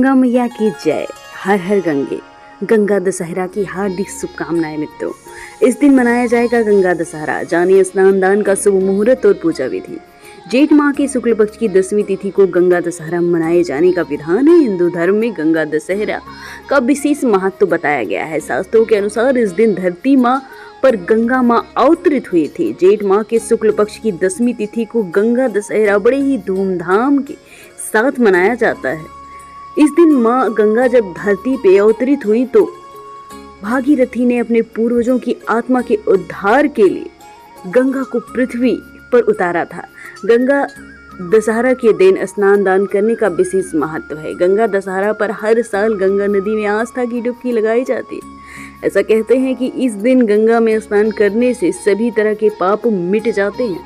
गंगा मैया की जय। हर हर गंगे। गंगा दशहरा की हार्दिक शुभकामनाएं मित्रों। इस दिन मनाया जाएगा गंगा दशहरा। जानिए स्नान दान का शुभ मुहूर्त और पूजा विधि। जेठ माह के शुक्ल पक्ष की 10वीं तिथि को गंगा दशहरा मनाए जाने का विधान है। हिंदू धर्म में गंगा दशहरा का विशेष महत्व बताया गया है। शास्त्रों के अनुसार इस दिन धरती माँ पर गंगा माँ अवतरित हुई थी। जेठ माह के शुक्ल पक्ष की 10वीं तिथि को गंगा दशहरा बड़े ही धूमधाम के साथ मनाया जाता है। इस दिन माँ गंगा जब धरती पे अवतरित हुई तो भागीरथी ने अपने पूर्वजों की आत्मा के उद्धार के लिए गंगा को पृथ्वी पर उतारा था। गंगा दशहरा के दिन स्नान दान करने का विशेष महत्व है। गंगा दशहरा पर हर साल गंगा नदी में आस्था की डुबकी लगाई जाती है। ऐसा कहते हैं कि इस दिन गंगा में स्नान करने से सभी तरह के पाप मिट जाते हैं।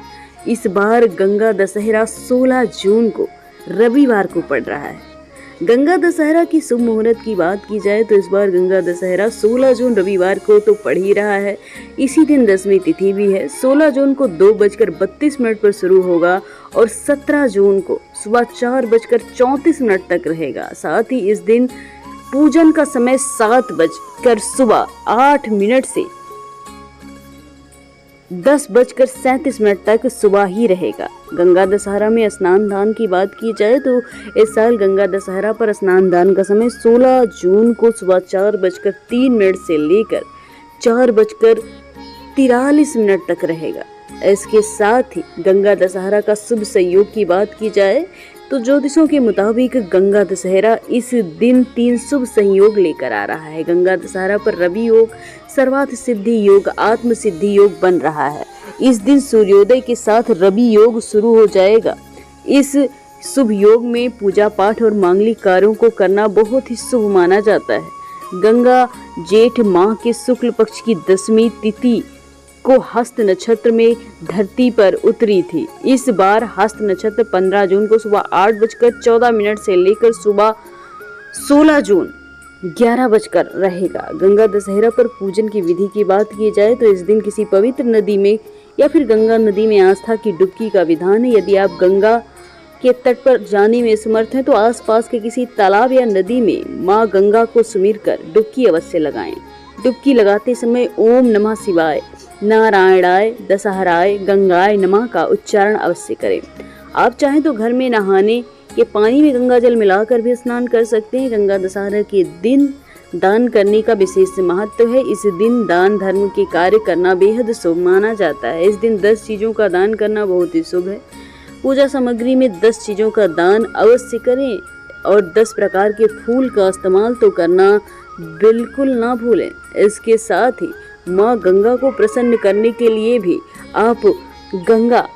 इस बार गंगा दशहरा 16 जून को रविवार को पड़ रहा है। गंगा दशहरा की शुभ मुहूर्त की बात की जाए तो इस बार गंगा दशहरा 16 जून रविवार को तो पड़ ही रहा है। इसी दिन 10वीं तिथि भी है। 16 जून को 2:32 पर शुरू होगा और 17 जून को सुबह 4:34 तक रहेगा। साथ ही इस दिन पूजन का समय 7:08 से 10:37 तक सुबह ही रहेगा। गंगा दशहरा में स्नान दान की बात की जाए तो इस साल गंगा दशहरा पर स्नान दान का समय 16 जून को सुबह 4:03 से लेकर 4:43 तक रहेगा। इसके साथ ही गंगा दशहरा का शुभ संयोग की बात की जाए तो ज्योतिषों के मुताबिक गंगा दशहरा इस दिन 3 शुभ संयोग लेकर आ रहा है। गंगा दशहरा पर रवि योग, सर्वार्थ सिद्धि योग, आत्म सिद्धि योग बन रहा है। इस दिन सूर्योदय के साथ रवि योग शुरू हो जाएगा। इस शुभ योग में पूजा पाठ और मांगलिक कार्यों को करना बहुत ही शुभ माना जाता है। गंगा जेठ माह के शुक्ल पक्ष की 10वीं तिथि को हस्त नक्षत्र में धरती पर उतरी थी। इस बार हस्त नक्षत्र 15 जून को सुबह 8:14 से लेकर सुबह 16 जून 11 रहेगा। गंगा दशहरा पर पूजन की विधि की बात की जाए तो इस दिन किसी पवित्र नदी में या फिर गंगा नदी में आस्था की डुबकी का विधान है। यदि आप गंगा के तट पर जाने में समर्थ हैं तो आसपास के किसी तालाब या नदी में माँ गंगा को सुमिर कर डुबकी अवश्य लगाएं। डुबकी लगाते समय ओम नमः शिवाय, नारायणाय, दशहराय, गंगाय नमः का उच्चारण अवश्य करें। आप चाहें तो घर में नहाने के पानी में गंगा जल मिलाकर भी स्नान कर सकते हैं। गंगा दशहरा के दिन दान करने का विशेष महत्व है। इस दिन दान धर्म के कार्य करना बेहद शुभ माना जाता है। इस दिन 10 चीजों का दान करना बहुत ही शुभ है। पूजा सामग्री में 10 चीजों का दान अवश्य करें और 10 प्रकार के फूल का इस्तेमाल तो करना बिल्कुल ना भूलें। इसके साथ ही माँ गंगा को प्रसन्न करने के लिए भी आप गंगा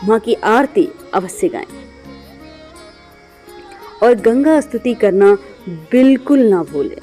माँ की आरती अवश्य गाएं और गंगा स्तुति करना बिल्कुल ना भूलें।